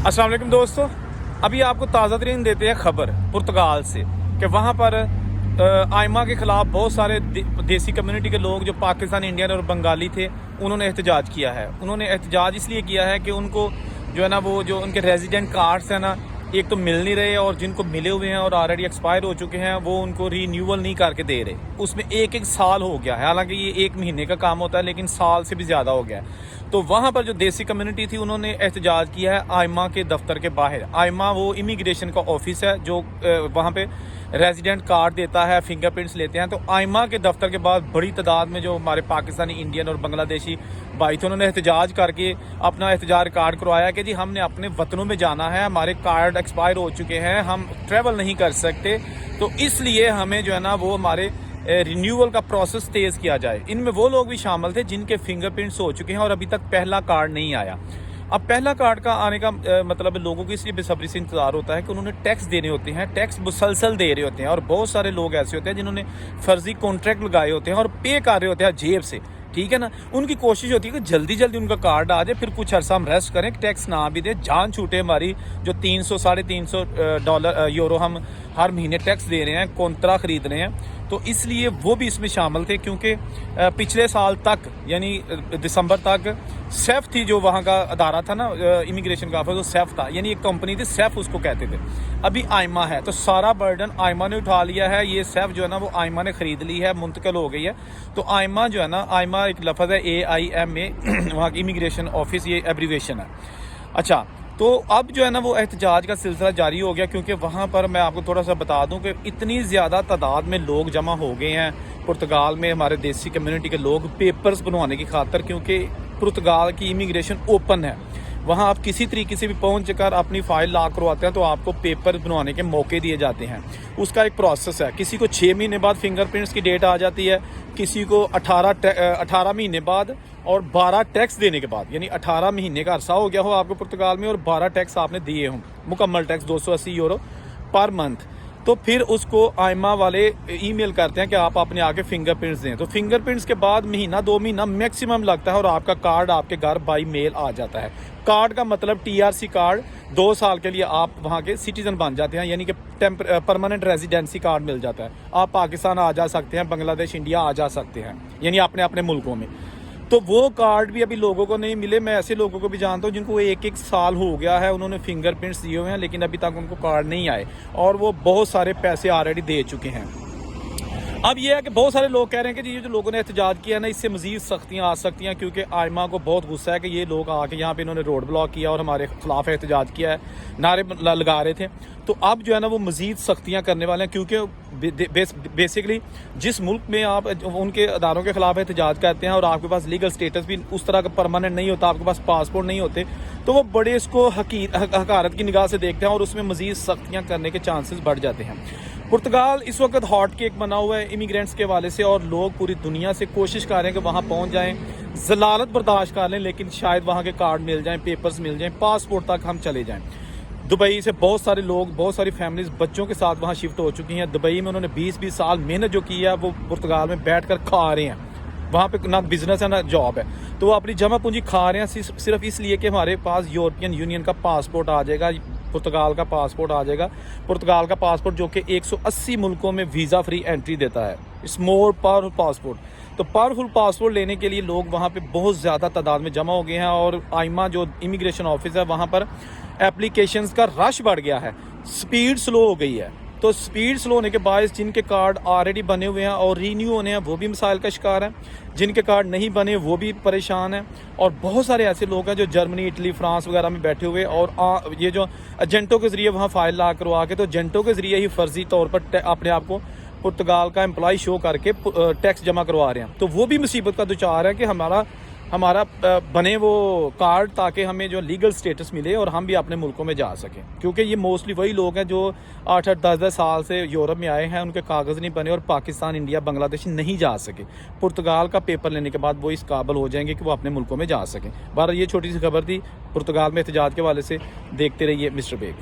अस्सलाम वालेकुम दोस्तों, अभी आपको ताज़ा तरीन देते हैं खबर पुर्तगाल से कि वहाँ पर आइमा के ख़िलाफ़ बहुत सारे देसी कम्युनिटी के लोग जो पाकिस्तानी, इंडियन और बंगाली थे, उन्होंने एहतजाज किया है। उन्होंने एहतजाज इसलिए किया है कि उनको जो है ना, वो जो उनके रेजिडेंट कार्ड्स हैं ना, एक तो मिल नहीं रहे, और जिनको मिले हुए हैं और ऑलरेडी एक्सपायर हो चुके हैं वो उनको रीन्यूअल नहीं करके दे रहे। उसमें एक साल हो गया है, हालांकि ये 1 महीने का काम होता है लेकिन साल से भी ज़्यादा हो गया है। तो वहाँ पर जो देसी कम्युनिटी थी उन्होंने एहतजाज किया है आइमा के दफ्तर के बाहर। आइमा वो इमिग्रेशन का ऑफिस है जो वहाँ पे रेजिडेंट कार्ड देता है, फिंगरप्रिंट्स लेते हैं। तो आइमा के दफ्तर के बाद बड़ी तादाद में जो हमारे पाकिस्तानी, इंडियन और बांग्लादेशी भाई थे, उन्होंने एहतजाज करके अपना एहतजाज कार्ड करवाया कि जी हमने अपने वतनों में जाना है, हमारे कार्ड एक्सपायर हो चुके हैं, हम ट्रैवल नहीं कर सकते, तो इसलिए हमें जो है ना वो हमारे रिन्यूअल का प्रोसेस तेज़ किया जाए। इनमें वो लोग भी शामिल थे जिनके फिंगरप्रिंट्स हो चुके हैं और अभी तक पहला कार्ड नहीं आया। अब पहला कार्ड का आने का मतलब लोगों को इसलिए बेसब्री से इंतजार होता है कि उन्होंने टैक्स देने होते हैं, टैक्स मुसलसल दे रहे होते हैं, और बहुत सारे लोग ऐसे होते हैं जिन्होंने फर्जी कॉन्ट्रैक्ट लगाए होते हैं और पे कर रहे होते हैं जेब से, ठीक है ना। उनकी कोशिश होती है कि जल्दी जल्दी उनका कार्ड आ जाए, फिर कुछ अर्सा हम रेस्ट करें, टैक्स ना भी दे, जान छूटे हमारी। जो 300 $350 यूरो हम हर महीने टैक्स दे रहे हैं, कोंत्रा खरीद रहे हैं, तो इसलिए वो भी इसमें शामिल थे। क्योंकि पिछले साल तक यानी दिसंबर तक सेफ थी, जो वहाँ का अदारा था ना इमिग्रेशन का ऑफिस, वो सेफ था, यानी एक कंपनी थी, सेफ उसको कहते थे। अभी आइमा है तो सारा बर्डन आइमा ने उठा लिया है। ये सेफ जो है ना वो आइमा ने खरीद ली है, मुंतकिल हो गई है। तो आइमा जो है ना, आइमा एक लफ्ज़ है AIMA, वहाँ की इमिग्रेशन ऑफिस, ये एब्रीवेशन है। अच्छा, तो अब जो है ना वो एहतजाज का सिलसिला जारी हो गया, क्योंकि वहाँ पर मैं आपको थोड़ा सा बता दूं कि इतनी ज़्यादा तादाद में लोग जमा हो गए हैं पुर्तगाल में, हमारे देसी कम्युनिटी के लोग, पेपर्स बनवाने की खातर। क्योंकि पुर्तगाल की इमिग्रेशन ओपन है, वहाँ आप किसी तरीके से भी पहुँच कर अपनी फ़ाइल ला करवाते हैं तो आपको पेपर बनवाने के मौके दिए जाते हैं। उसका एक प्रोसेस है। किसी को 6 महीने बाद फिंगरप्रिंट्स की डेट आ जाती है, किसी को 18 महीने बाद, और 12 टैक्स देने के बाद, यानी 18 महीने का अरसा हो गया हो आपको पुर्तगाल में और 12 टैक्स आपने दिए हों, मुकम्मल टैक्स 280 यूरो पर मंथ, तो फिर उसको आइमा वाले ईमेल करते हैं कि आप अपने आगे फिंगरप्रिंट्स दें। तो फिंगरप्रिंट्स के बाद महीना 2 महीना मैक्सिमम लगता है और आपका कार्ड आपके घर बाई मेल आ जाता है। कार्ड का मतलब TRC कार्ड, 2 साल के लिए आप वहाँ के सिटीजन बन जाते हैं, यानी कि परमानेंट रेजिडेंसी कार्ड मिल जाता है। आप पाकिस्तान आ जा सकते हैं, बांग्लादेश, इंडिया आ जा सकते हैं, यानी अपने अपने मुल्कों में। तो वो कार्ड भी अभी लोगों को नहीं मिले। मैं ऐसे लोगों को भी जानता हूँ जिनको 1 साल हो गया है, उन्होंने फिंगरप्रिंट्स दिए हुए हैं लेकिन अभी तक उनको कार्ड नहीं आए, और वो बहुत सारे पैसे ऑलरेडी दे चुके हैं। अब ये है कि बहुत सारे लोग कह रहे हैं कि ये जो लोगों ने एहतजाज किया ना, इससे मजीद सख्तियाँ आ सकती हैं, क्योंकि आइमा को बहुत गुस्सा है कि ये लोग आके यहाँ पे इन्होंने रोड ब्लॉक किया और हमारे खिलाफ एहतजाज किया है, नारे लगा रहे थे। तो अब जो है ना वो मजीद सख्तियाँ करने वाले हैं, क्योंकि बेसिकली जिस मुल्क में आप उनके अदारों के खिलाफ एहतजाज करते हैं और आपके पास लीगल स्टेटस भी उस तरह का परमानेंट नहीं होता, आपके पास पासपोर्ट नहीं होते, तो वो बड़े इसको हकारत की निगाह से देखते हैं और उसमें मजीद सख्तियाँ करने के चांसेस बढ़ जाते हैं। पुर्तगाल इस वक्त हॉट केक बना हुआ है इमिग्रेंट्स के हवाले से, और लोग पूरी दुनिया से कोशिश कर रहे हैं कि वहाँ पहुँच जाएं, जलालत बर्दाश्त कर लें, लेकिन शायद वहाँ के कार्ड मिल जाएं, पेपर्स मिल जाएं, पासपोर्ट तक हम चले जाएं। दुबई से बहुत सारे लोग, बहुत सारी फैमिलीज बच्चों के साथ वहाँ शिफ्ट हो चुकी हैं। दुबई में उन्होंने 20-20 साल मेहनत जो की है वो पुर्तगाल में बैठ कर खा रहे हैं। वहाँ पे ना बिजनेस है ना जॉब है, तो वो अपनी जमा पूंजी खा रहे हैं सिर्फ इसलिए कि हमारे पास यूरोपियन यूनियन का पासपोर्ट आ जाएगा, पुर्तगाल का पासपोर्ट आ जाएगा। पुर्तगाल का पासपोर्ट जो कि 180 मुल्कों में वीज़ा फ्री एंट्री देता है। It's more powerful passport. तो पावरफुल पासपोर्ट लेने के लिए लोग वहाँ पे बहुत ज़्यादा तादाद में जमा हो गए हैं, और आइमा जो इमिग्रेशन ऑफिस है वहाँ पर एप्लीकेशंस का रश बढ़ गया है, स्पीड स्लो हो गई है। तो स्पीड स्लो होने के बायस जिनके कार्ड ऑलरेडी बने हुए हैं और रीन्यू होने हैं वो भी मसाइल का शिकार हैं, जिनके कार्ड नहीं बने वो भी परेशान हैं, और बहुत सारे ऐसे लोग हैं जो जर्मनी, इटली, फ्रांस वगैरह में बैठे हुए, और ये जो एजेंटों के ज़रिए वहाँ फाइल ला करवा के, तो एजेंटों के ज़रिए ही फर्जी तौर पर अपने आप को पुर्तगाल का एम्प्लॉय शो करके टैक्स जमा करवा रहे हैं। तो वो भी मुसीबत का दुचार है कि हमारा बने वो कार्ड, ताकि हमें जो लीगल स्टेटस मिले और हम भी अपने मुल्कों में जा सकें। क्योंकि ये मोस्टली वही लोग हैं जो 8-8, 10-10 साल से यूरोप में आए हैं, उनके कागज़ नहीं बने और पाकिस्तान, इंडिया, बांग्लादेश नहीं जा सके। पुर्तगाल का पेपर लेने के बाद वो इस काबिल हो जाएंगे कि वो अपने मुल्कों में जा सकें। बहरहाल ये छोटी सी खबर थी पुर्तगाल में एहतजाज के हवाले से। देखते रहिए मिस्टर बेग।